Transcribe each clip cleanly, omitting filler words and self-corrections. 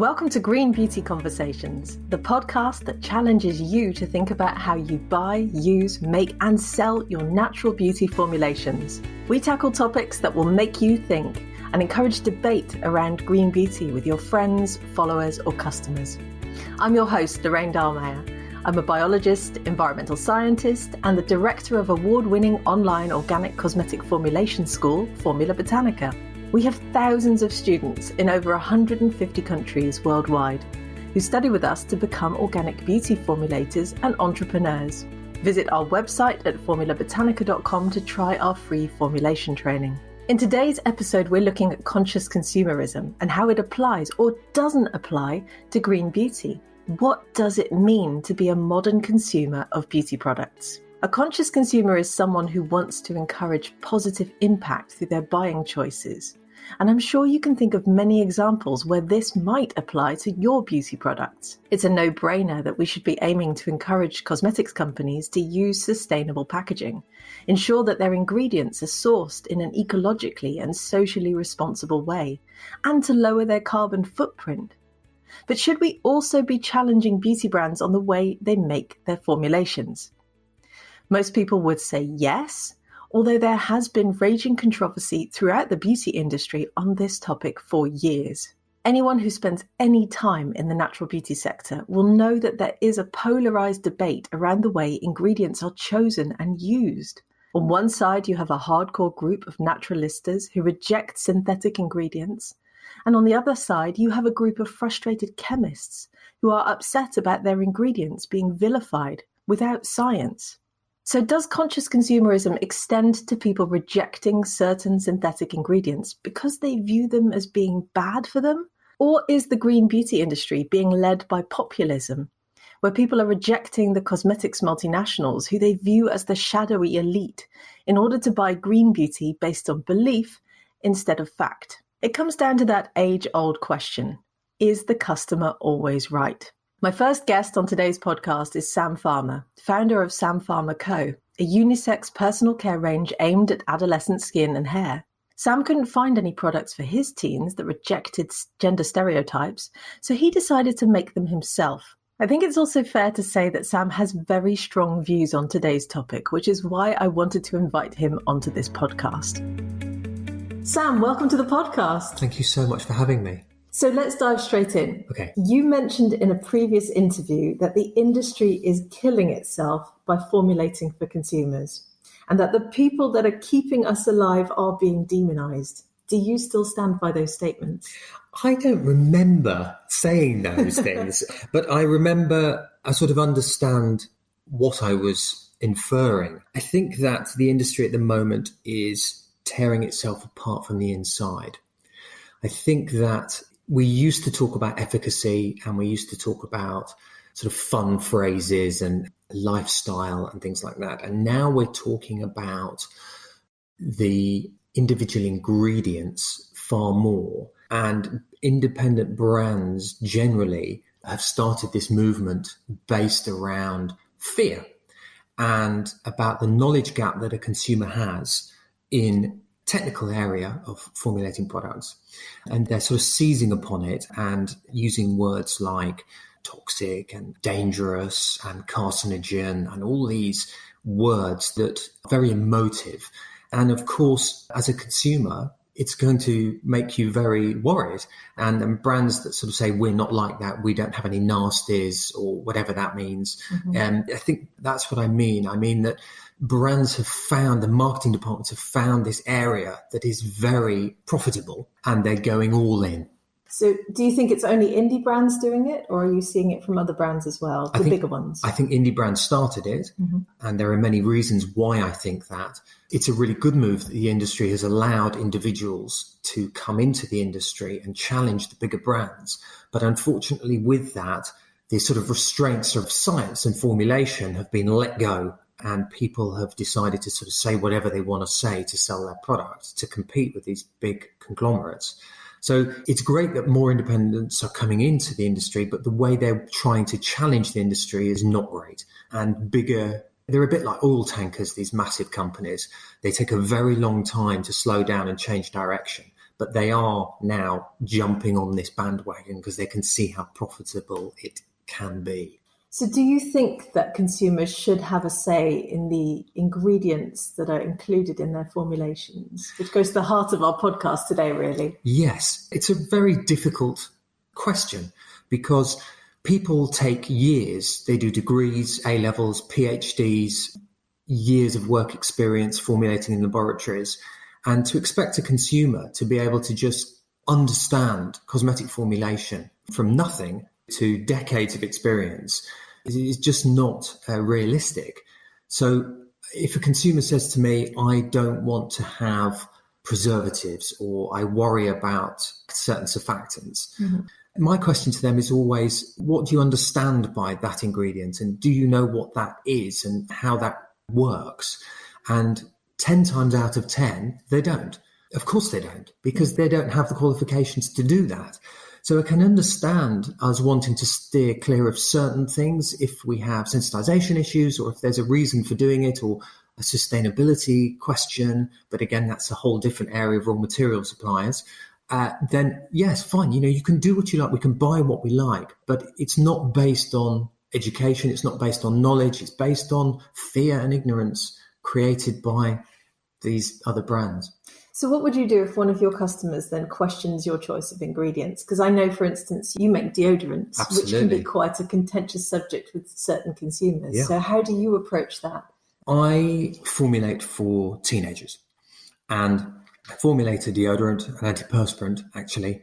Welcome to Green Beauty Conversations, the podcast that challenges you to think about how you buy, use, make and sell your natural beauty formulations. We tackle topics that will make you think and encourage debate around green beauty with your friends, followers or customers. I'm your host, Lorraine Dahlmeyer. I'm a biologist, environmental scientist and the director of award-winning online organic cosmetic formulation school, Formula Botanica. We have thousands of students in over 150 countries worldwide who study with us to become organic beauty formulators and entrepreneurs. Visit our website at formulabotanica.com to try our free formulation training. In today's episode, we're looking at conscious consumerism and how it applies or doesn't apply to green beauty. What does it mean to be a modern consumer of beauty products? A conscious consumer is someone who wants to encourage positive impact through their buying choices. And I'm sure you can think of many examples where this might apply to your beauty products. It's a no-brainer that we should be aiming to encourage cosmetics companies to use sustainable packaging, ensure that their ingredients are sourced in an ecologically and socially responsible way, and to lower their carbon footprint. But should we also be challenging beauty brands on the way they make their formulations? Most people would say yes, although there has been raging controversy throughout the beauty industry on this topic for years. Anyone who spends any time in the natural beauty sector will know that there is a polarised debate around the way ingredients are chosen and used. On one side, you have a hardcore group of naturalistas who reject synthetic ingredients, and on the other side, you have a group of frustrated chemists who are upset about their ingredients being vilified without science. So does conscious consumerism extend to people rejecting certain synthetic ingredients because they view them as being bad for them? Or is the green beauty industry being led by populism, where people are rejecting the cosmetics multinationals who they view as the shadowy elite in order to buy green beauty based on belief instead of fact? It comes down to that age-old question: is the customer always right? My first guest on today's podcast is Sam Farmer, founder of Sam Farmer Co., a unisex personal care range aimed at adolescent skin and hair. Sam couldn't find any products for his teens that rejected gender stereotypes, so he decided to make them himself. I think it's also fair to say that Sam has very strong views on today's topic, which is why I wanted to invite him onto this podcast. Sam, welcome to the podcast. Thank you so much for having me. So let's dive straight in. Okay. You mentioned in a previous interview that the industry is killing itself by formulating for consumers and that the people that are keeping us alive are being demonized. Do you still stand by those statements? I don't remember saying those things, but I sort of understand what I was inferring. I think that the industry at the moment is tearing itself apart from the inside. I think that we used to talk about efficacy and we used to talk about sort of fun phrases and lifestyle and things like that. And now we're talking about the individual ingredients far more. And independent brands generally have started this movement based around fear and about the knowledge gap that a consumer has in technical area of formulating products, and they're sort of seizing upon it and using words like toxic and dangerous and carcinogen and all these words that are very emotive. And of course, as a consumer, it's going to make you very worried. And brands that sort of say, we're not like that, we don't have any nasties or whatever that means. I think that's what I mean. I mean that brands have found, the marketing departments have found this area that is very profitable and they're going all in. So do you think it's only indie brands doing it, or are you seeing it from other brands as well, bigger ones? I think indie brands started it, and there are many reasons why I think that. It's a really good move that the industry has allowed individuals to come into the industry and challenge the bigger brands. But unfortunately with that, the sort of restraints of science and formulation have been let go, and people have decided to sort of say whatever they want to say to sell their product, to compete with these big conglomerates. So it's great that more independents are coming into the industry, but the way they're trying to challenge the industry is not great. And bigger, they're a bit like oil tankers, these massive companies. They take a very long time to slow down and change direction. but they are now jumping on this bandwagon because they can see how profitable it can be. So do you think that consumers should have a say in the ingredients that are included in their formulations, which goes to the heart of our podcast today, really? Yes, it's a very difficult question because people take years, they do degrees, A-levels, PhDs, years of work experience formulating in laboratories, and to expect a consumer to be able to just understand cosmetic formulation from nothing to decades of experience is just not realistic. So if a consumer says to me, I don't want to have preservatives or I worry about certain surfactants, my question to them is always, what do you understand by that ingredient? And do you know what that is and how that works? And 10 times out of 10, they don't. Of course they don't, because they don't have the qualifications to do that. So I can understand us wanting to steer clear of certain things if we have sensitization issues or if there's a reason for doing it or a sustainability question. But again, that's a whole different area of raw material suppliers. Then yes, fine. You can do what you like. We can buy what we like, but it's not based on education. It's not based on knowledge. It's based on fear and ignorance created by these other brands. So what would you do if one of your customers then questions your choice of ingredients? Because I know, for instance, you make deodorants, Absolutely. which can be quite a contentious subject with certain consumers. Yeah. So how do you approach that? I formulate for teenagers, and I formulate a deodorant, an antiperspirant, actually,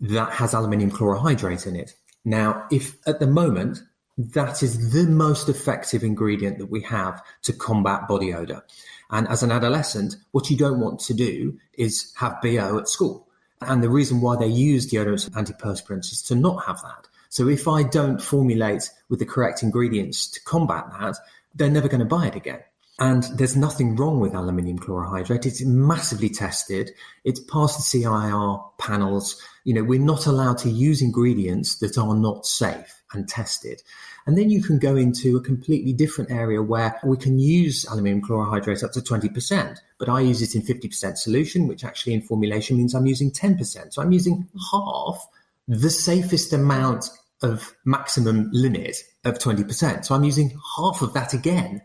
that has aluminium chlorohydrate in it. Now, if at the moment, that is the most effective ingredient that we have to combat body odor. And as an adolescent, what you don't want to do is have BO at school. And the reason why they use deodorants and antiperspirants is to not have that. So if I don't formulate with the correct ingredients to combat that, they're never going to buy it again. And there's nothing wrong with aluminium chlorohydrate. It's massively tested. It's passed the CIR panels. We're not allowed to use ingredients that are not safe and tested. And then you can go into a completely different area where we can use aluminium chlorohydrate up to 20%, but I use it in 50% solution, which actually in formulation means I'm using 10%. So I'm using half the safest amount of maximum limit of 20%. So I'm using half of that again,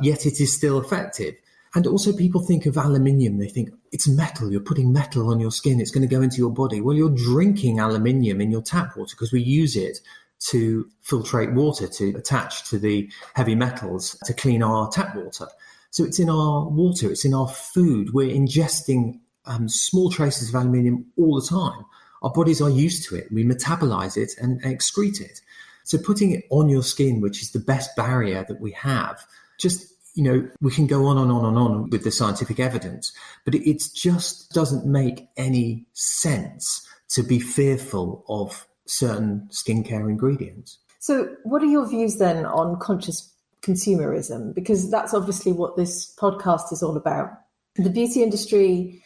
yet it is still effective. And also people think of aluminium, they think it's metal, you're putting metal on your skin, it's going to go into your body. Well, you're drinking aluminium in your tap water because we use it to filtrate water, to attach to the heavy metals, to clean our tap water. So it's in our water, it's in our food. We're ingesting small traces of aluminium all the time. Our bodies are used to it. We metabolize it and excrete it. So putting it on your skin, which is the best barrier that we have, just, we can go on and on and on with the scientific evidence, but it just doesn't make any sense to be fearful of certain skincare ingredients. So what are your views then on conscious consumerism? Because that's obviously what this podcast is all about. The beauty industry,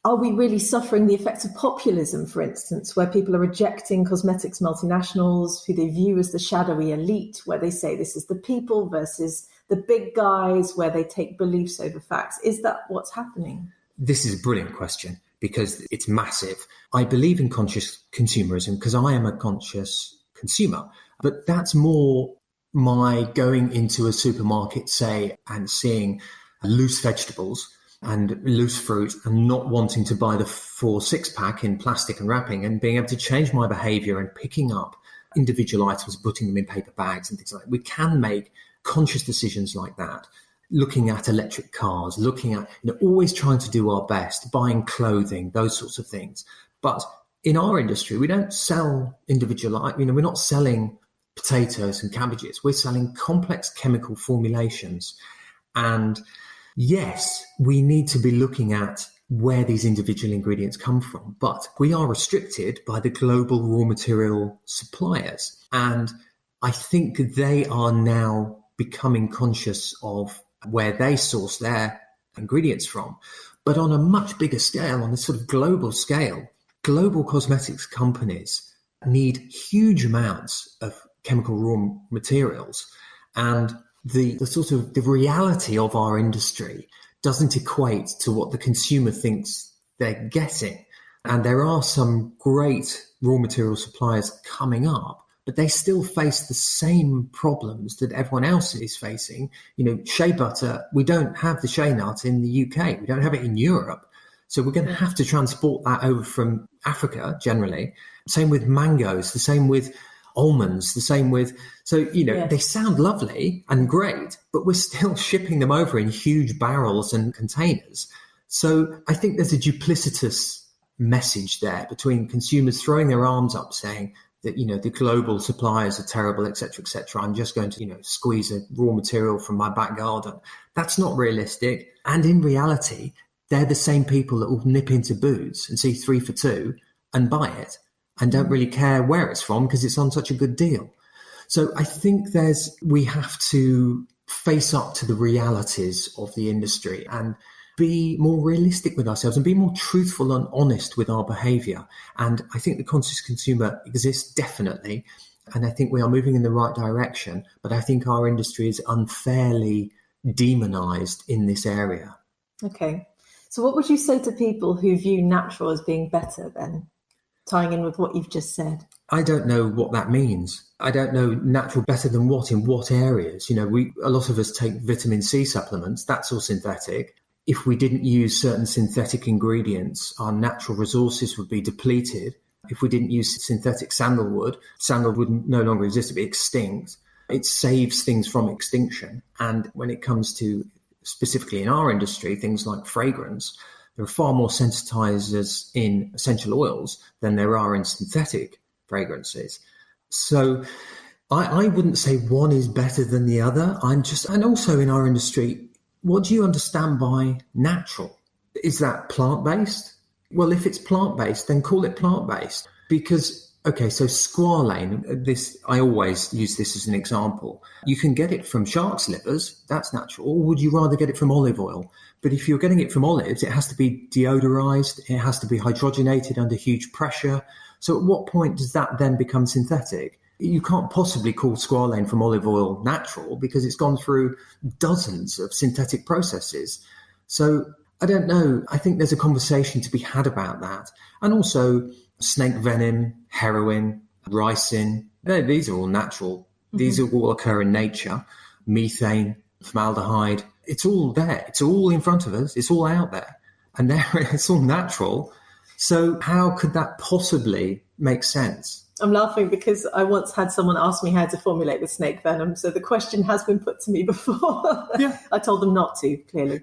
are we really suffering the effects of populism, for instance, where people are rejecting cosmetics multinationals who they view as the shadowy elite, where they say this is the people versus the big guys, where they take beliefs over facts? Is that what's happening? This is a brilliant question, because it's massive. I believe in conscious consumerism because I am a conscious consumer, but that's more my going into a supermarket, say, and seeing loose vegetables and loose fruit and not wanting to buy the 4 6-pack in plastic and wrapping, and being able to change my behavior and picking up individual items, putting them in paper bags and things like that. We can make conscious decisions like that. Looking at electric cars, looking at, always trying to do our best, buying clothing, those sorts of things. But in our industry, we don't sell individual, we're not selling potatoes and cabbages. We're selling complex chemical formulations. And yes, we need to be looking at where these individual ingredients come from, but we are restricted by the global raw material suppliers. And I think they are now becoming conscious of where they source their ingredients from. But on a much bigger scale, on this sort of global scale, global cosmetics companies need huge amounts of chemical raw materials. And the sort of the reality of our industry doesn't equate to what the consumer thinks they're getting. And there are some great raw material suppliers coming up, but they still face the same problems that everyone else is facing. Shea butter, we don't have the shea nut in the UK. We don't have it in Europe. So we're going to have to transport that over from Africa generally. Same with mangoes, the same with almonds, the same with... So, they sound lovely and great, but we're still shipping them over in huge barrels and containers. So I think there's a duplicitous message there between consumers throwing their arms up saying that, the global suppliers are terrible, et cetera, I'm just going to, squeeze a raw material from my back garden. That's not realistic. And in reality, they're the same people that will nip into Boots and see 3 for 2 and buy it and don't really care where it's from because it's on such a good deal. So I think we have to face up to the realities of the industry and be more realistic with ourselves and be more truthful and honest with our behaviour. And I think the conscious consumer exists definitely. And I think we are moving in the right direction. But I think our industry is unfairly demonised in this area. Okay. So what would you say to people who view natural as being better then, tying in with what you've just said? I don't know what that means. I don't know natural better than what in what areas. A lot of us take vitamin C supplements. That's all synthetic. If we didn't use certain synthetic ingredients, our natural resources would be depleted. If we didn't use synthetic sandalwood would no longer exist, it'd be extinct. It saves things from extinction. And when it comes to, specifically in our industry, things like fragrance, there are far more sensitizers in essential oils than there are in synthetic fragrances. So I wouldn't say one is better than the other. And also in our industry, what do you understand by natural? Is that plant-based? Well, if it's plant-based, then call it plant-based. Because, so squalane, I always use this as an example. You can get it from shark's livers, that's natural. Or would you rather get it from olive oil? But if you're getting it from olives, it has to be deodorized, it has to be hydrogenated under huge pressure. So at what point does that then become synthetic? You can't possibly call squalane from olive oil natural because it's gone through dozens of synthetic processes. So I don't know. I think there's a conversation to be had about that. And also snake venom, heroin, ricin, these are all natural. Mm-hmm. These all occur in nature. Methane, formaldehyde, it's all there. It's all in front of us. It's all out there. And it's all natural. So how could that possibly make sense? I'm laughing because I once had someone ask me how to formulate with snake venom. So the question has been put to me before. Yeah. I told them not to, clearly.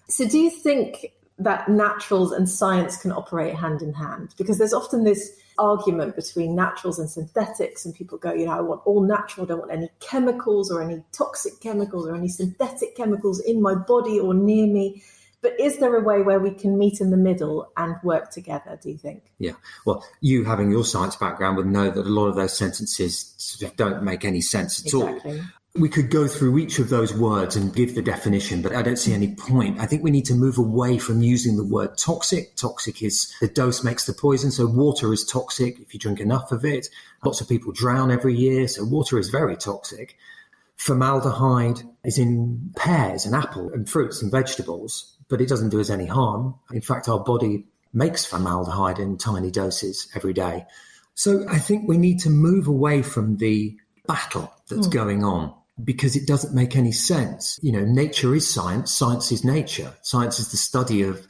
So do you think that naturals and science can operate hand in hand? Because there's often this argument between naturals and synthetics, and people go, I want all natural, don't want any chemicals or any toxic chemicals or any synthetic chemicals in my body or near me. But is there a way where we can meet in the middle and work together, do you think? Yeah. Well, you having your science background would know that a lot of those sentences sort of don't make any sense at all. We could go through each of those words and give the definition, but I don't see any point. I think we need to move away from using the word toxic. Toxic is the dose makes the poison. So water is toxic if you drink enough of it. Lots of people drown every year. So water is very toxic. Formaldehyde is in pears and apple and fruits and vegetables, but it doesn't do us any harm. In fact, our body makes formaldehyde in tiny doses every day. So I think we need to move away from the battle that's going on because it doesn't make any sense. Nature is science. Science is nature. Science is the study of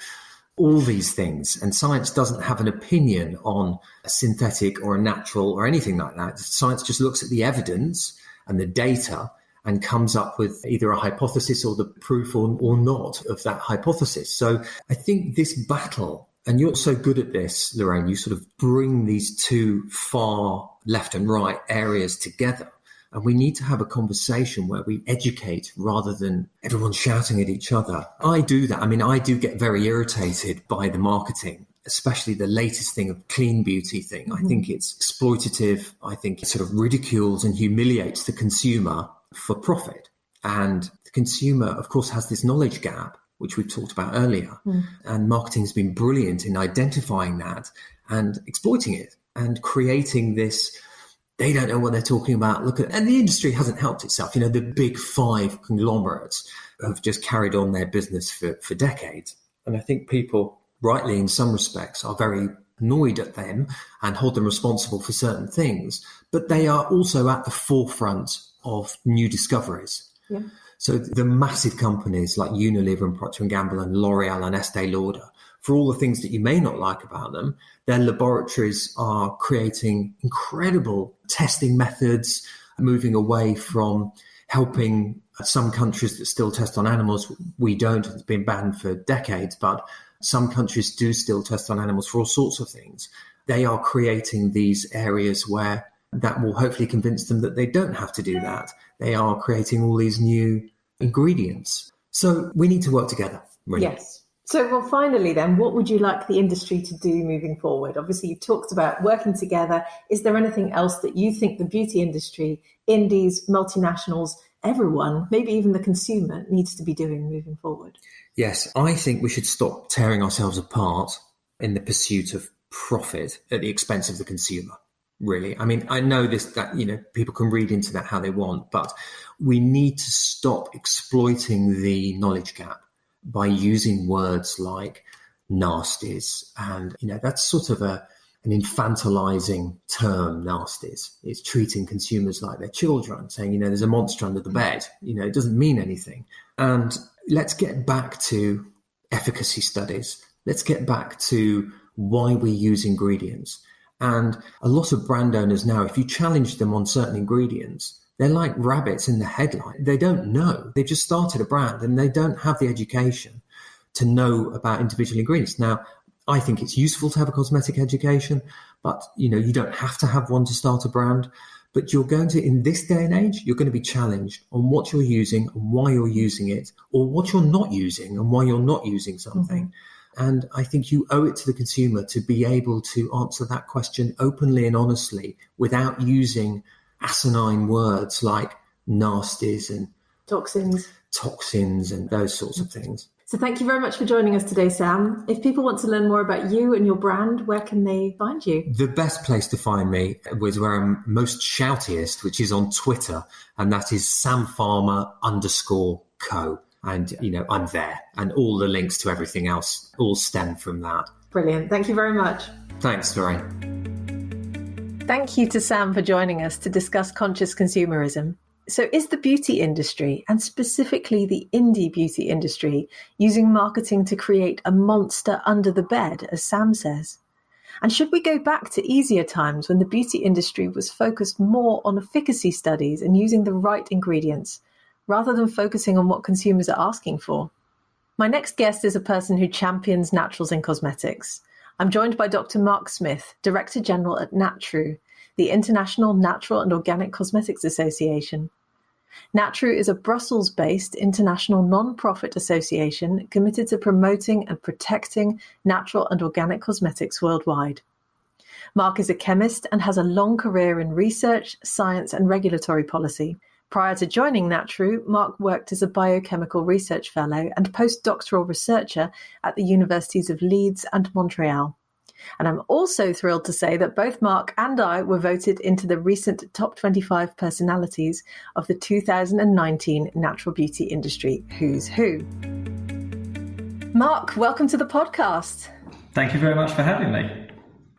all these things. And science doesn't have an opinion on a synthetic or a natural or anything like that. Science just looks at the evidence and the data and comes up with either a hypothesis or the proof or not of that hypothesis. So I think this battle, and you're so good at this, Lorraine, you sort of bring these two far left and right areas together. And we need to have a conversation where we educate rather than everyone shouting at each other. I do that. I do get very irritated by the marketing, especially the latest thing of clean beauty thing. I think it's exploitative. I think it sort of ridicules and humiliates the consumer for profit. And the consumer, of course, has this knowledge gap, which we've talked about earlier. And marketing has been brilliant in identifying that and exploiting it and creating this, they don't know what they're talking about. And the industry hasn't helped itself. The big five conglomerates have just carried on their business for decades. And I think people, rightly in some respects, are very annoyed at them and hold them responsible for certain things, but they are also at the forefront of new discoveries. Yeah. So the massive companies like Unilever and Procter & Gamble and L'Oreal and Estee Lauder, for all the things that you may not like about them, their laboratories are creating incredible testing methods, moving away from helping some countries that still test on animals. We don't. It's been banned for decades, but some countries do still test on animals for all sorts of things. They are creating these areas where that will hopefully convince them that they don't have to do that. They are creating all these new ingredients. So we need to work together, really. Yes. So, well, finally then, what would you like the industry to do moving forward? Obviously, you talked about working together. Is there anything else that you think the beauty industry, indies, multinationals, everyone, maybe even the consumer, needs to be doing moving forward? Yes, I think we should stop tearing ourselves apart in the pursuit of profit at the expense of the consumer, really. I mean, I know that people can read into that how they want, but we need to stop exploiting the knowledge gap by using words like nasties. And, that's sort of an infantilizing term, nasties. It's treating consumers like they're children, saying, there's a monster under the bed. It doesn't mean anything. And let's get back to efficacy studies. Let's get back to why we use ingredients. And a lot of brand owners now, if you challenge them on certain ingredients, they're like rabbits in the headlight. They don't know. They've just started a brand and they don't have the education to know about individual ingredients. Now, I think it's useful to have a cosmetic education, but you don't have to have one to start a brand. But you're going to, in this day and age, you're going to be challenged on what you're using and why you're using it, or what you're not using and why you're not using something. Mm-hmm. And I think you owe it to the consumer to be able to answer that question openly and honestly without using asinine words like nasties and toxins and those sorts of things. So thank you very much for joining us today, Sam. If people want to learn more about you and your brand, where can they find you? The best place to find me was where I'm most shoutiest, which is on Twitter, and that is samfarmer_co. And, I'm there, and all the links to everything else all stem from that. Brilliant. Thank you very much. Thanks, Lorraine. Thank you to Sam for joining us to discuss conscious consumerism. So is the beauty industry, and specifically the indie beauty industry, using marketing to create a monster under the bed, as Sam says? And should we go back to easier times when the beauty industry was focused more on efficacy studies and using the right ingredients, rather than focusing on what consumers are asking for? My next guest is a person who champions naturals in cosmetics. I'm joined by Dr. Mark Smith, Director General at NatTru, the International Natural and Organic Cosmetics Association. NatTru is a Brussels-based international non-profit association committed to promoting and protecting natural and organic cosmetics worldwide. Mark is a chemist and has a long career in research, science, and regulatory policy. Prior to joining NatTru, Mark worked as a biochemical research fellow and postdoctoral researcher at the universities of Leeds and Montreal. And I'm also thrilled to say that both Mark and I were voted into the recent top 25 personalities of the 2019 Natural Beauty Industry Who's Who. Mark, welcome to the podcast. Thank you very much for having me.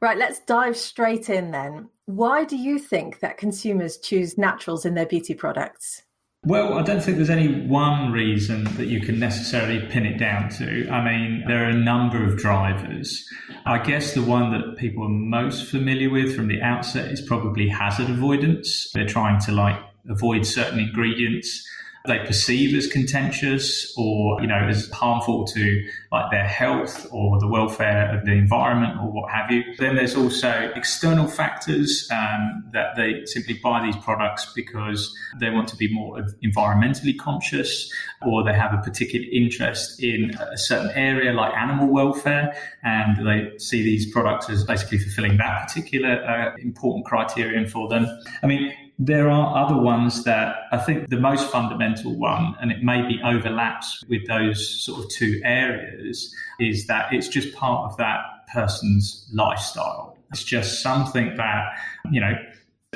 Right, let's dive straight in then. Why do you think that consumers choose naturals in their beauty products? Well, I don't think there's any one reason that you can necessarily pin it down to. I mean, there are a number of drivers. I guess the one that people are most familiar with from the outset is probably hazard avoidance. They're trying to avoid certain ingredients they perceive as contentious or, as harmful to their health or the welfare of the environment or what have you. Then there's also external factors that they simply buy these products because they want to be more environmentally conscious, or they have a particular interest in a certain area like animal welfare, and they see these products as basically fulfilling that particular important criterion for them. I mean, there are other ones that I think the most fundamental one, and it maybe overlaps with those sort of two areas, is that it's just part of that person's lifestyle. It's just something that,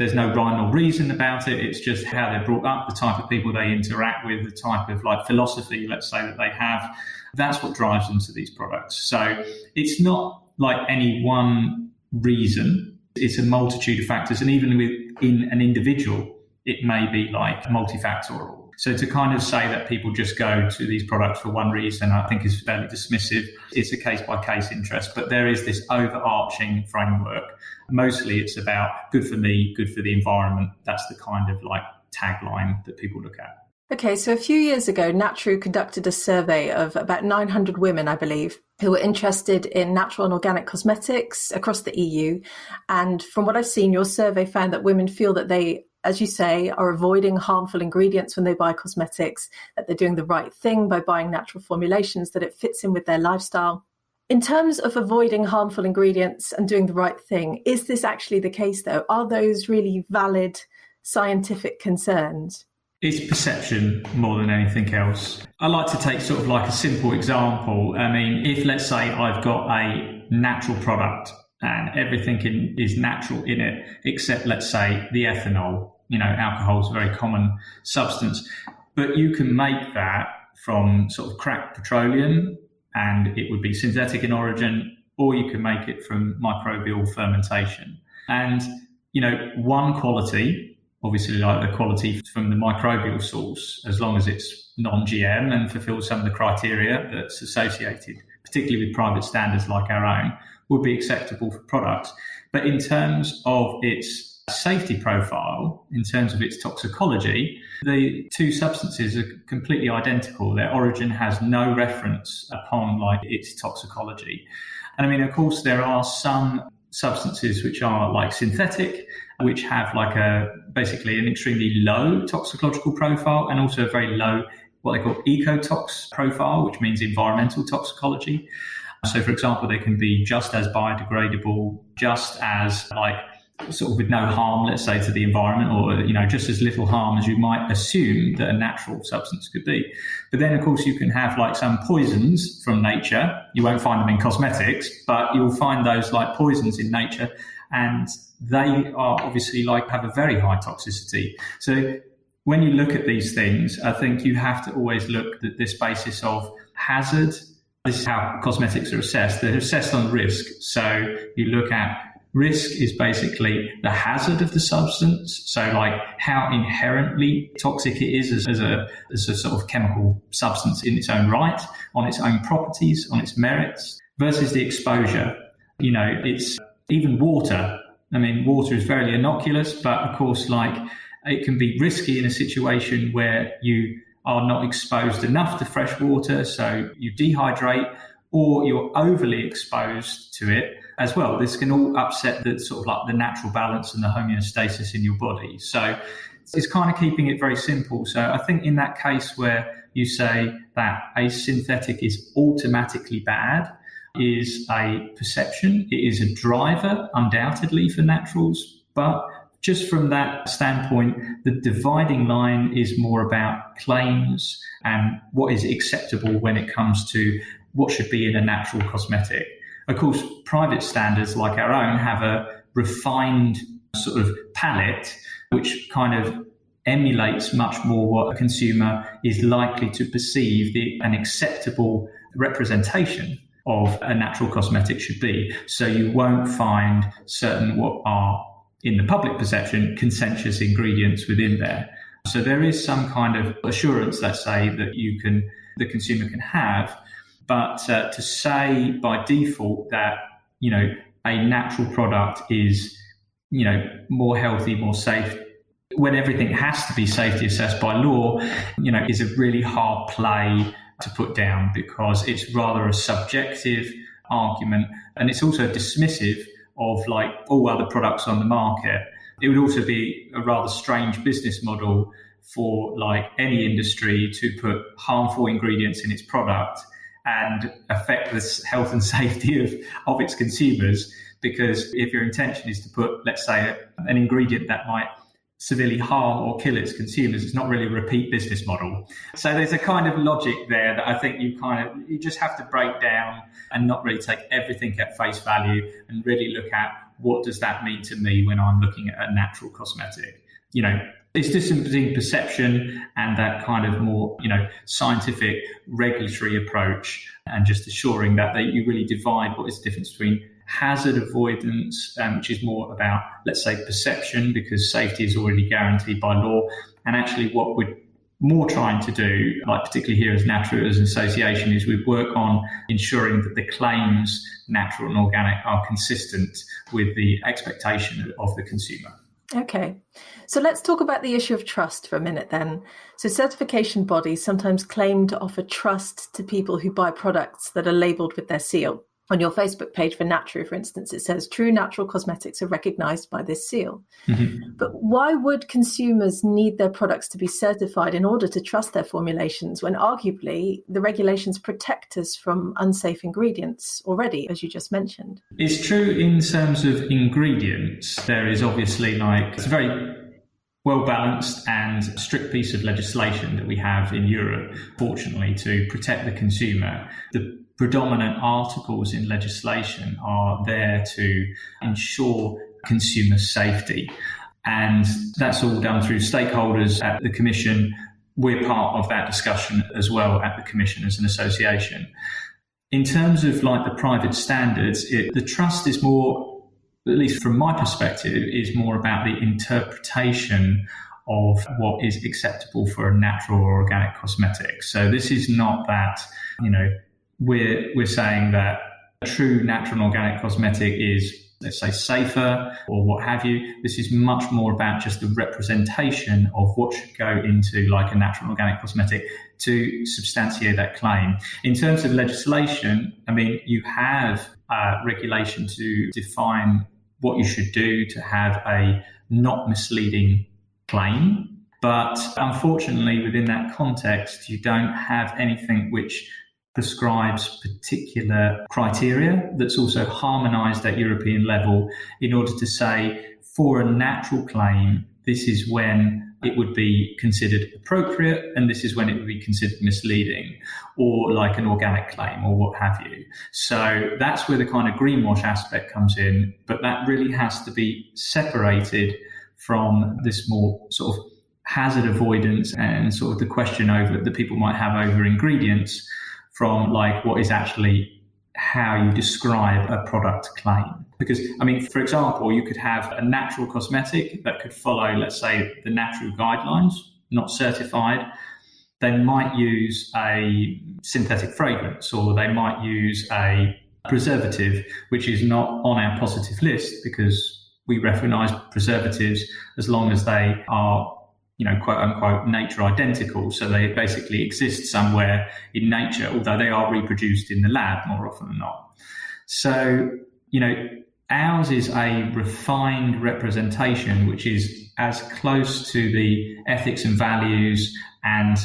There's no rhyme or reason about it. It's just how they're brought up, the type of people they interact with, the type of like philosophy, let's say, that they have. That's what drives them to these products. So it's not like any one reason. It's a multitude of factors. And even within an individual, it may be like multifactorial. So to kind of say that people just go to these products for one reason, I think is fairly dismissive. It's a case-by-case interest, but there is this overarching framework. Mostly it's about good for me, good for the environment. That's the kind of like tagline that people look at. Okay, so a few years ago, Natru conducted a survey of about 900 women, I believe, who were interested in natural and organic cosmetics across the EU. And from what I've seen, your survey found that women feel that they, as you say, are avoiding harmful ingredients when they buy cosmetics, that they're doing the right thing by buying natural formulations, that it fits in with their lifestyle. In terms of avoiding harmful ingredients and doing the right thing, is this actually the case, though? Are those really valid scientific concerns? It's perception more than anything else. I like to take sort of like a simple example. I mean, if let's say I've got a natural product and everything is natural in it, except let's say the ethanol, alcohol is a very common substance, but you can make that from sort of cracked petroleum and it would be synthetic in origin, or you can make it from microbial fermentation. And, one quality, obviously like the quality from the microbial source, as long as it's non-GM and fulfills some of the criteria that's associated, particularly with private standards like our own, would be acceptable for products. But in terms of its safety profile, in terms of its toxicology, the two substances are completely identical. Their origin has no reference upon like its toxicology. And I mean, of course, there are some substances which are like synthetic, which have like basically an extremely low toxicological profile and also a very low what they call ecotox profile, which means environmental toxicology. So, for example, they can be just as biodegradable, just as like sort of with no harm, let's say, to the environment, or, just as little harm as you might assume that a natural substance could be. But then, of course, you can have like some poisons from nature. You won't find them in cosmetics, but you'll find those like poisons in nature, and they are obviously like have a very high toxicity. So when you look at these things, I think you have to always look at this basis of hazard. This is how cosmetics are assessed. They're assessed on risk. So you look at risk is basically the hazard of the substance. So like how inherently toxic it is as a sort of chemical substance in its own right, on its own properties, on its merits, versus the exposure. It's even water. I mean, water is very innocuous, but of course, like it can be risky in a situation where you are not exposed enough to fresh water, so you dehydrate, or you're overly exposed to it as well. This can all upset the sort of like the natural balance and the homeostasis in your body. So it's kind of keeping it very simple. So I think in that case where you say that a synthetic is automatically bad is a perception. It is a driver, undoubtedly, for naturals, but just from that standpoint, the dividing line is more about claims and what is acceptable when it comes to what should be in a natural cosmetic. Of course, private standards like our own have a refined sort of palette, which kind of emulates much more what a consumer is likely to perceive an acceptable representation of a natural cosmetic should be. So you won't find certain what are in the public perception, conscientious ingredients within there. So there is some kind of assurance, let's say, that the consumer can have. But to say by default that, a natural product is, more healthy, more safe, when everything has to be safety assessed by law, is a really hard play to put down, because it's rather a subjective argument, and it's also dismissive of like all other products on the market. It would also be a rather strange business model for like any industry to put harmful ingredients in its product and affect the health and safety of its consumers. Because if your intention is to put, let's say, an ingredient that might severely harm or kill its consumers, it's not really a repeat business model. So there's a kind of logic there that I think you just have to break down and not really take everything at face value and really look at what does that mean to me when I'm looking at a natural cosmetic? It's just between perception and that kind of more, scientific regulatory approach, and just assuring that you really divide what is the difference between hazard avoidance, which is more about, let's say, perception, because safety is already guaranteed by law, and actually what we're more trying to do, like particularly here as Naturalistas Association, is we work on ensuring that the claims, natural and organic, are consistent with the expectation of the consumer. Okay, so let's talk about the issue of trust for a minute then. So certification bodies sometimes claim to offer trust to people who buy products that are labelled with their seal. On your Facebook page for Natru, for instance, it says true natural cosmetics are recognised by this seal. Mm-hmm. But why would consumers need their products to be certified in order to trust their formulations when arguably the regulations protect us from unsafe ingredients already, as you just mentioned? It's true in terms of ingredients. There is obviously it's a very well-balanced and strict piece of legislation that we have in Europe, fortunately, to protect the consumer. The predominant articles in legislation are there to ensure consumer safety. And that's all done through stakeholders at the Commission. We're part of that discussion as well at the Commission as an association. In terms of the private standards, the trust is more, at least from my perspective, is more about the interpretation of what is acceptable for a natural or organic cosmetic. So this is not that, we're saying that a true natural and organic cosmetic is, let's say, safer or what have you. This is much more about just the representation of what should go into a natural and organic cosmetic to substantiate that claim. In terms of legislation, you have regulation to define what you should do to have a not misleading claim. But unfortunately, within that context, you don't have anything which prescribes particular criteria that's also harmonised at European level in order to say, for a natural claim, this is when it would be considered appropriate and this is when it would be considered misleading, or like an organic claim or what have you. So that's where the kind of greenwash aspect comes in, but that really has to be separated from this more sort of hazard avoidance and sort of the question over that people might have over ingredients, from what is actually how you describe a product claim. Because, for example, you could have a natural cosmetic that could follow, let's say, the natural guidelines, not certified. They might use a synthetic fragrance, or they might use a preservative, which is not on our positive list because we recognise preservatives as long as they are quote unquote nature identical. So they basically exist somewhere in nature, although they are reproduced in the lab more often than not. So, ours is a refined representation, which is as close to the ethics and values and,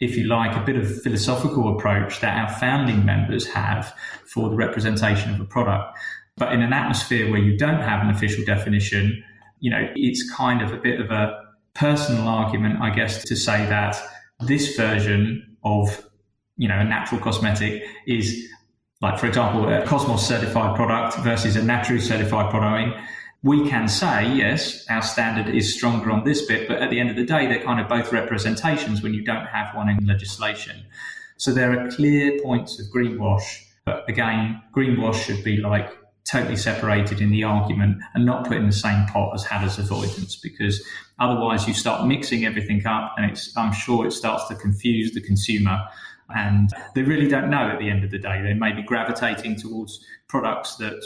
if you like, a bit of philosophical approach that our founding members have for the representation of a product. But in an atmosphere where you don't have an official definition, it's kind of a bit of a personal argument, I guess, to say that this version of, a natural cosmetic is, for example, a Cosmos certified product versus a Natru certified product. We can say, yes, our standard is stronger on this bit, but at the end of the day, they're kind of both representations when you don't have one in legislation. So there are clear points of greenwash, but again, greenwash should be totally separated in the argument and not put in the same pot as hazard avoidance, because otherwise you start mixing everything up and I'm sure it starts to confuse the consumer and they really don't know at the end of the day. They may be gravitating towards products that,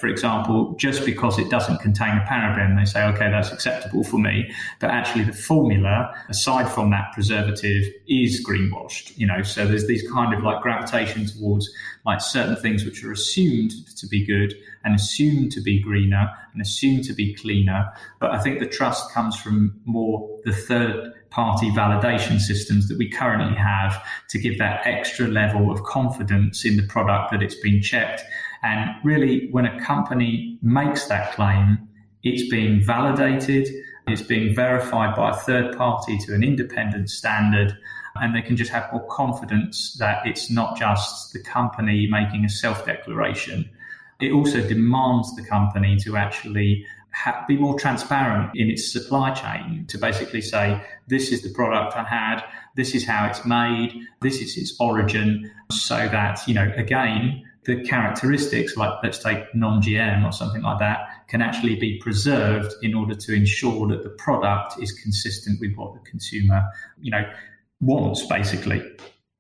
for example, just because it doesn't contain a paraben, they say, okay, that's acceptable for me. But actually the formula, aside from that preservative, is greenwashed, so there's these kind of gravitation towards certain things which are assumed to be good and assumed to be greener and assumed to be cleaner. But I think the trust comes from more the third party validation systems that we currently have to give that extra level of confidence in the product that it's been checked. And really, when a company makes that claim, it's being validated, it's being verified by a third party to an independent standard, and they can just have more confidence that it's not just the company making a self-declaration. it also demands the company to actually be more transparent in its supply chain, to basically say, this is the product I had, this is how it's made, this is its origin, so that, again, the characteristics, like let's take non-GM or something like that, can actually be preserved in order to ensure that the product is consistent with what the consumer, wants, basically.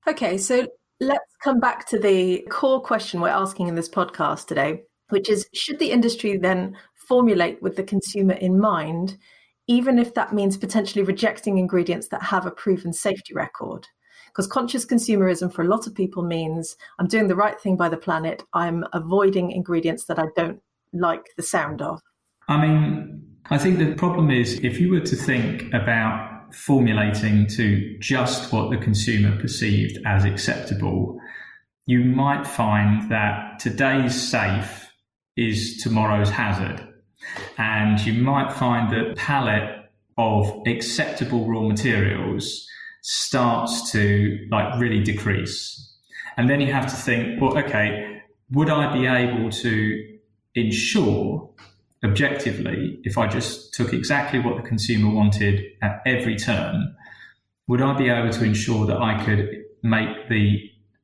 Okay, so let's come back to the core question we're asking in this podcast today, which is, should the industry then formulate with the consumer in mind, even if that means potentially rejecting ingredients that have a proven safety record? Because conscious consumerism for a lot of people means I'm doing the right thing by the planet. I'm avoiding ingredients that I don't like the sound of. I think the problem is, if you were to think about formulating to just what the consumer perceived as acceptable, you might find that today's safe is tomorrow's hazard. And you might find that the palette of acceptable raw materials starts to really decrease. And then you have to think, well, okay, would I be able to ensure objectively, if I just took exactly what the consumer wanted at every turn, would I be able to ensure that I could make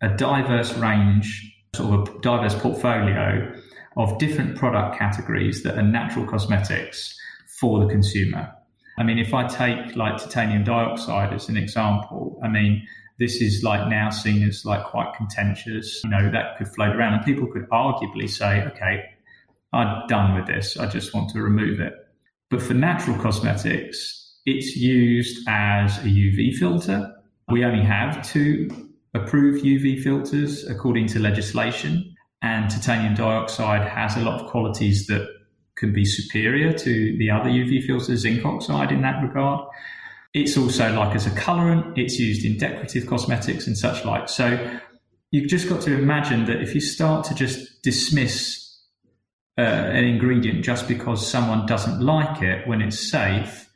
a diverse range, sort of a diverse portfolio of different product categories that are natural cosmetics for the consumer? If I take titanium dioxide as an example, this is now seen as quite contentious, that could float around, and people could arguably say, okay, I'm done with this, I just want to remove it. But for natural cosmetics, it's used as a UV filter. We only have 2 approved UV filters according to legislation, and titanium dioxide has a lot of qualities that can be superior to the other UV filters, zinc oxide, in that regard. It's also as a colorant, it's used in decorative cosmetics and such like. So you've just got to imagine that if you start to just dismiss an ingredient just because someone doesn't like it when it's safe,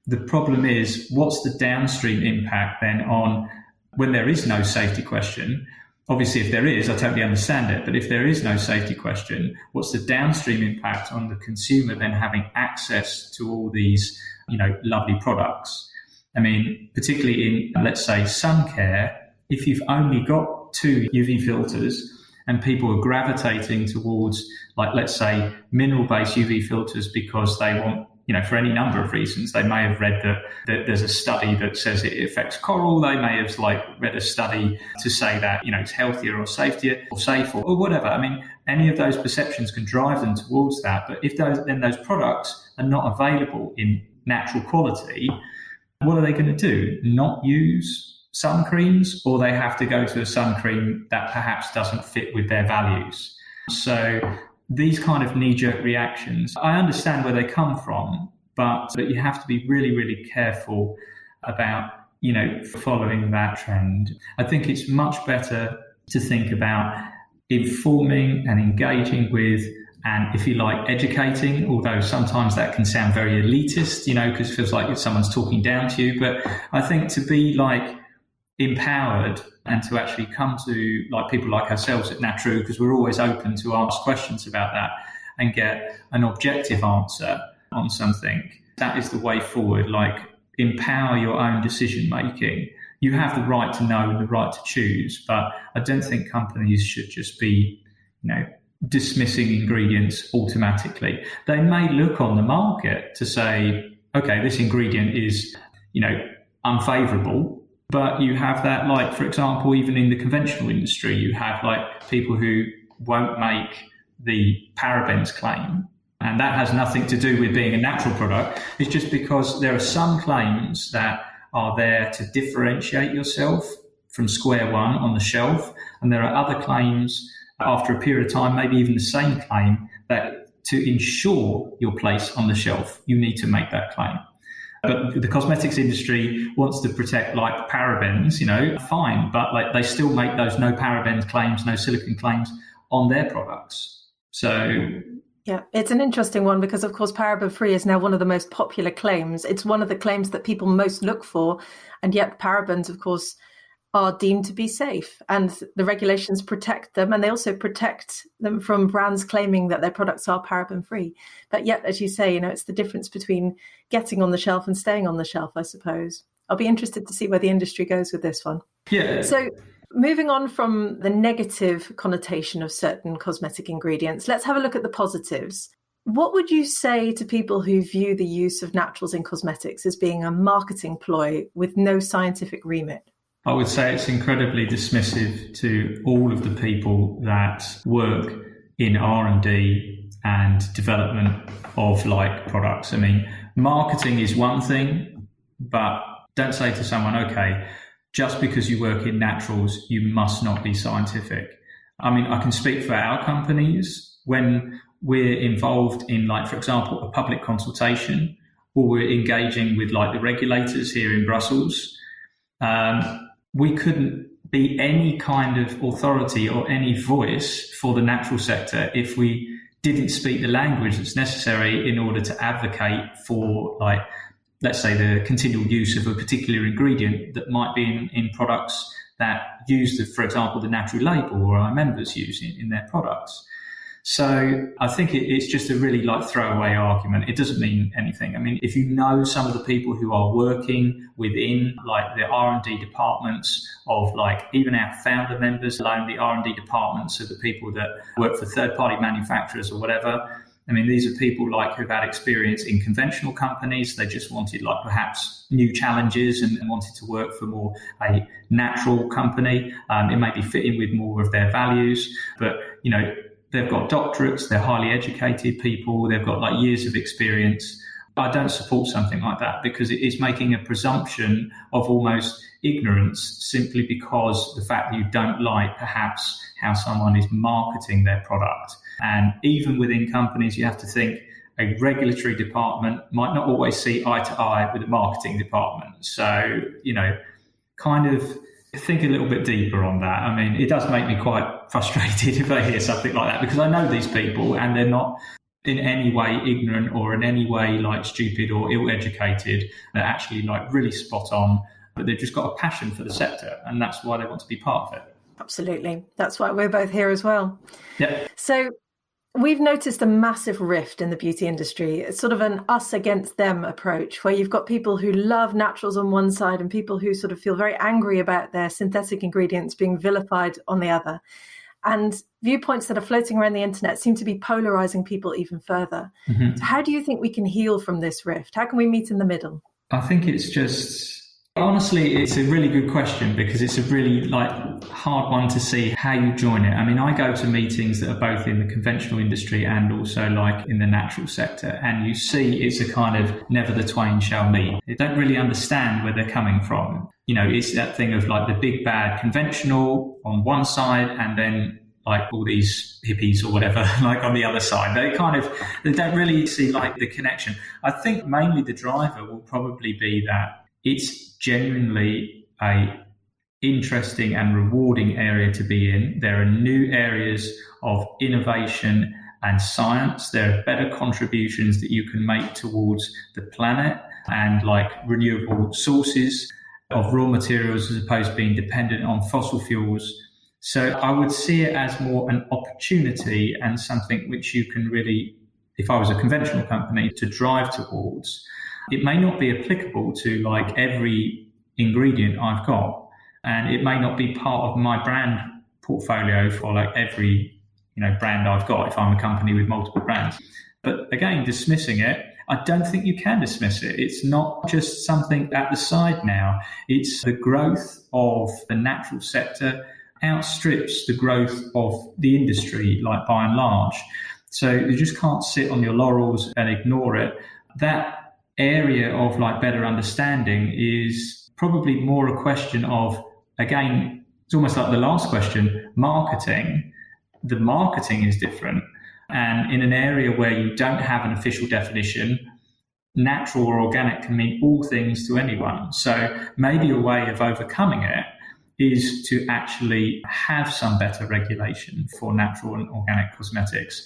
the problem is, what's the downstream impact then on when there is no safety question? Obviously, if there is, I totally understand it. But if there is no safety question, what's the downstream impact on the consumer then having access to all these, lovely products? Particularly in, let's say, sun care, if you've only got 2 UV filters and people are gravitating towards, let's say, mineral-based UV filters because they want, for any number of reasons. They may have read that there's a study that says it affects coral. They may have read a study to say that, it's healthier or safer or whatever. Any of those perceptions can drive them towards that. But if those products are not available in natural quality, what are they going to do? Not use sun creams, or they have to go to a sun cream that perhaps doesn't fit with their values? So these kind of knee-jerk reactions, I understand where they come from, but you have to be really, really careful about, following that trend. I think it's much better to think about informing and engaging with, and if you like, educating, although sometimes that can sound very elitist, because it feels like someone's talking down to you. But I think to be empowered and to actually come to people like ourselves at Natru, because we're always open to ask questions about that and get an objective answer on something, that is the way forward. Empower your own decision making. You have the right to know and the right to choose, but I don't think companies should just be dismissing ingredients automatically. They may look on the market to say, okay, this ingredient is unfavorable. But you have that, for example, even in the conventional industry, you have people who won't make the parabens claim. And that has nothing to do with being a natural product. It's just because there are some claims that are there to differentiate yourself from square one on the shelf. And there are other claims after a period of time, maybe even the same claim, that to ensure your place on the shelf, you need to make that claim. But the cosmetics industry wants to protect parabens, fine, but they still make those no parabens claims, no silicon claims on their products. So yeah, it's an interesting one because, of course, paraben free is now one of the most popular claims. It's one of the claims that people most look for. And yet parabens, of course, are deemed to be safe, and the regulations protect them, and they also protect them from brands claiming that their products are paraben free. But yet, as you say, it's the difference between getting on the shelf and staying on the shelf, I suppose. I'll be interested to see where the industry goes with this one. Yeah. So moving on from the negative connotation of certain cosmetic ingredients, let's have a look at the positives. What would you say to people who view the use of naturals in cosmetics as being a marketing ploy with no scientific remit? I would say it's incredibly dismissive to all of the people that work in R&D and development of like products. I mean, marketing is one thing, but don't say to someone, okay, just because you work in naturals, you must not be scientific. I mean, I can speak for our companies when we're involved in, like, for example, a public consultation, or we're engaging with like the regulators here in Brussels. We couldn't be any kind of authority or any voice for the natural sector if we didn't speak the language that's necessary in order to advocate for, like, let's say, the continual use of a particular ingredient that might be in products that use, for example, the natural label or our members use in their products. So I think it's just a really like throwaway argument. It doesn't mean anything. I mean, if you know some of the people who are working within like the R&D departments of like even our founder members, alone the R&D departments of the people that work for third-party manufacturers or whatever. I mean, these are people like who've had experience in conventional companies. They just wanted like perhaps new challenges and wanted to work for more a natural company. It may be fitting with more of their values, but they've got doctorates, they're highly educated people, they've got like years of experience. I don't support something like that because it is making a presumption of almost ignorance simply because the fact that you don't like perhaps how someone is marketing their product. And even within companies, you have to think a regulatory department might not always see eye to eye with the marketing department. So, kind of think a little bit deeper on that. I mean, it does make me quite frustrated if I hear something like that because I know these people and they're not in any way ignorant or in any way like stupid or ill-educated. They're actually like really spot on, but they've just got a passion for the sector and that's why they want to be part of it. Absolutely. That's why we're both here as well. Yeah. So we've noticed a massive rift in the beauty industry. It's sort of an us against them approach where you've got people who love naturals on one side and people who sort of feel very angry about their synthetic ingredients being vilified on the other. And viewpoints that are floating around the internet seem to be polarizing people even further. Mm-hmm. So how do you think we can heal from this rift? How can we meet in the middle? I think it's just... Honestly, it's a really good question because it's a really hard one to see how you join it. I mean, I go to meetings that are both in the conventional industry and also like in the natural sector, and you see it's a kind of never the twain shall meet. They don't really understand where they're coming from. It's that thing of like the big bad conventional on one side and then like all these hippies or whatever, like on the other side. They don't really see like the connection. I think mainly the driver will probably be that it's genuinely a interesting and rewarding area to be in. There are new areas of innovation and science. There are better contributions that you can make towards the planet and like renewable sources of raw materials as opposed to being dependent on fossil fuels. So I would see it as more an opportunity and something which you can really, if I was a conventional company, to drive towards. It may not be applicable to like every ingredient I've got, and it may not be part of my brand portfolio for like every brand I've got if I'm a company with multiple brands. But again, dismissing it, I don't think you can dismiss it. It's not just something at the side now. It's the growth of the natural sector outstrips the growth of the industry, like by and large. So you just can't sit on your laurels and ignore it. That area of like better understanding is probably more a question of, again, it's almost like the last question, marketing. The marketing is different. And in an area where you don't have an official definition, natural or organic can mean all things to anyone. So maybe a way of overcoming it is to actually have some better regulation for natural and organic cosmetics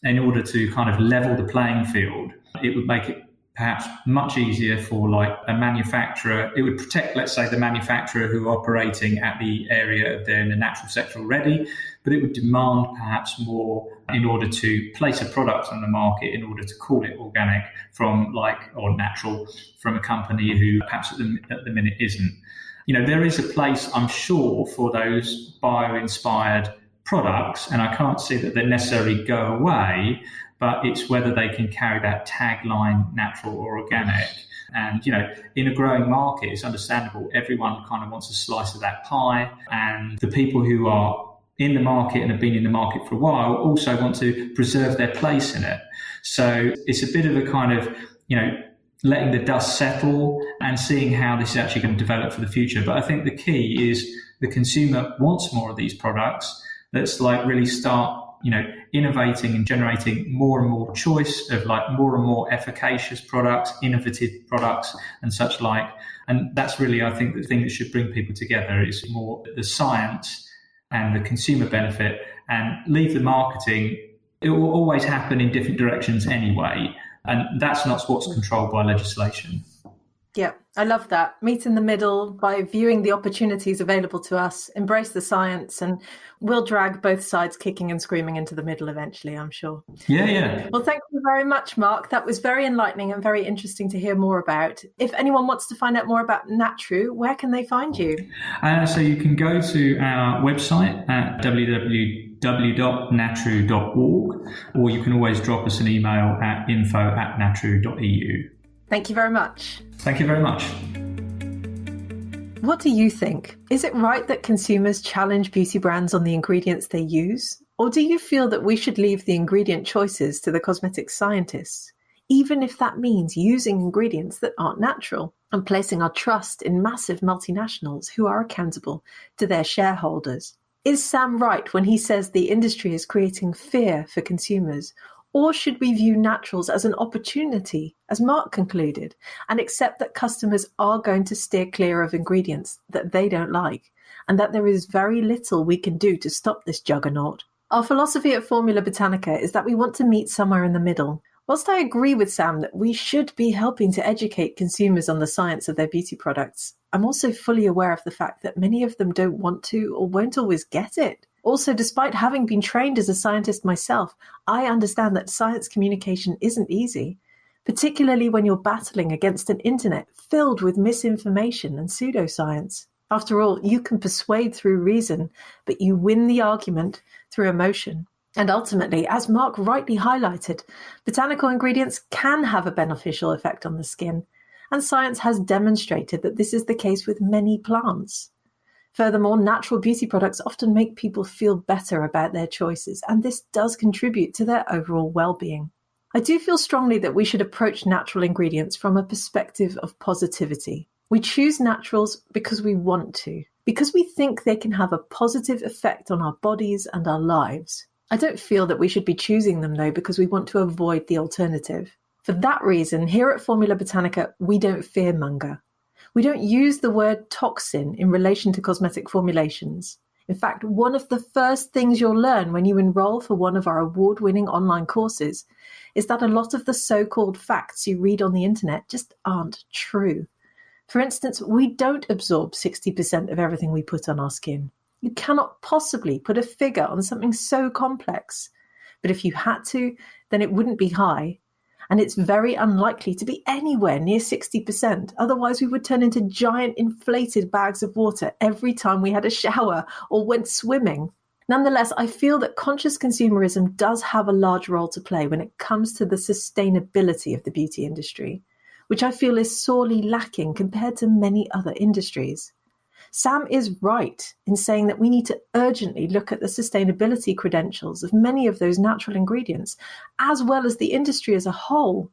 in order to kind of level the playing field. It would make it perhaps much easier for like a manufacturer. It would protect, let's say, the manufacturer who are operating at the area they're in the natural sector already, but it would demand perhaps more in order to place a product on the market, in order to call it organic from or natural from a company who perhaps at the minute isn't. There is a place, I'm sure, for those bio-inspired products, and I can't see that they necessarily go away, but it's whether they can carry that tagline, natural or organic. And, in a growing market, it's understandable. Everyone kind of wants a slice of that pie. And the people who are in the market and have been in the market for a while also want to preserve their place in it. So it's a bit of a kind of, letting the dust settle and seeing how this is actually going to develop for the future. But I think the key is the consumer wants more of these products. Let's really start innovating and generating more and more choice of more and more efficacious products, innovative products and such like. And that's really, I think, the thing that should bring people together is more the science and the consumer benefit, and leave the marketing. It will always happen in different directions anyway. And that's not what's controlled by legislation. Yeah, I love that. Meet in the middle by viewing the opportunities available to us, embrace the science, and we'll drag both sides kicking and screaming into the middle eventually, I'm sure. Yeah. Well, thank you very much, Mark. That was very enlightening and very interesting to hear more about. If anyone wants to find out more about Natru, where can they find you? So you can go to our website at www.natru.org, or you can always drop us an email at info@natru.eu. Thank you very much. Thank you very much. What do you think? Is it right that consumers challenge beauty brands on the ingredients they use? Or do you feel that we should leave the ingredient choices to the cosmetic scientists, even if that means using ingredients that aren't natural, and placing our trust in massive multinationals who are accountable to their shareholders? Is Sam right when he says the industry is creating fear for consumers? Or should we view naturals as an opportunity, as Mark concluded, and accept that customers are going to steer clear of ingredients that they don't like, and that there is very little we can do to stop this juggernaut? Our philosophy at Formula Botanica is that we want to meet somewhere in the middle. Whilst I agree with Sam that we should be helping to educate consumers on the science of their beauty products, I'm also fully aware of the fact that many of them don't want to or won't always get it. Also, despite having been trained as a scientist myself, I understand that science communication isn't easy, particularly when you're battling against an internet filled with misinformation and pseudoscience. After all, you can persuade through reason, but you win the argument through emotion. And ultimately, as Mark rightly highlighted, botanical ingredients can have a beneficial effect on the skin, and science has demonstrated that this is the case with many plants. Furthermore, natural beauty products often make people feel better about their choices, and this does contribute to their overall well-being. I do feel strongly that we should approach natural ingredients from a perspective of positivity. We choose naturals because we want to, because we think they can have a positive effect on our bodies and our lives. I don't feel that we should be choosing them, though, because we want to avoid the alternative. For that reason, here at Formula Botanica, we don't fearmonger. We don't use the word toxin in relation to cosmetic formulations. In fact, one of the first things you'll learn when you enroll for one of our award-winning online courses is that a lot of the so-called facts you read on the internet just aren't true. For instance, we don't absorb 60% of everything we put on our skin. You cannot possibly put a figure on something so complex. But if you had to, then it wouldn't be high. And it's very unlikely to be anywhere near 60%. Otherwise, we would turn into giant inflated bags of water every time we had a shower or went swimming. Nonetheless, I feel that conscious consumerism does have a large role to play when it comes to the sustainability of the beauty industry, which I feel is sorely lacking compared to many other industries. Sam is right in saying that we need to urgently look at the sustainability credentials of many of those natural ingredients, as well as the industry as a whole.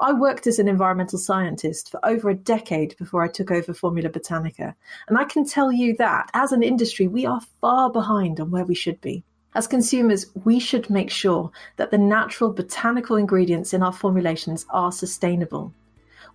I worked as an environmental scientist for over a decade before I took over Formula Botanica, and I can tell you that, as an industry, we are far behind on where we should be. As consumers, we should make sure that the natural botanical ingredients in our formulations are sustainable.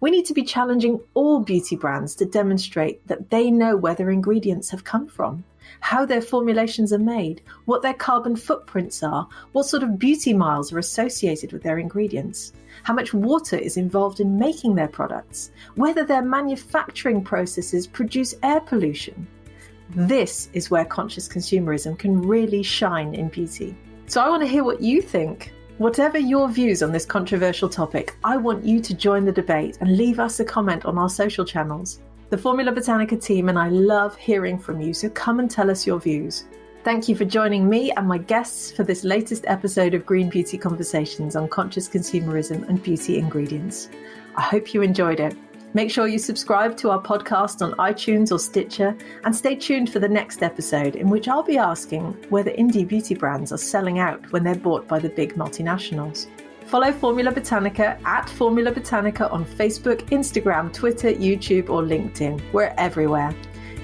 We need to be challenging all beauty brands to demonstrate that they know where their ingredients have come from, how their formulations are made, what their carbon footprints are, what sort of beauty miles are associated with their ingredients, how much water is involved in making their products, whether their manufacturing processes produce air pollution. This is where conscious consumerism can really shine in beauty. So I want to hear what you think. Whatever your views on this controversial topic, I want you to join the debate and leave us a comment on our social channels. The Formula Botanica team and I love hearing from you, so come and tell us your views. Thank you for joining me and my guests for this latest episode of Green Beauty Conversations on conscious consumerism and beauty ingredients. I hope you enjoyed it. Make sure you subscribe to our podcast on iTunes or Stitcher and stay tuned for the next episode, in which I'll be asking whether indie beauty brands are selling out when they're bought by the big multinationals. Follow Formula Botanica at Formula Botanica on Facebook, Instagram, Twitter, YouTube or LinkedIn. We're everywhere.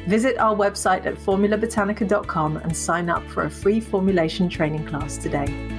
Visit our website at formulabotanica.com and sign up for a free formulation training class today.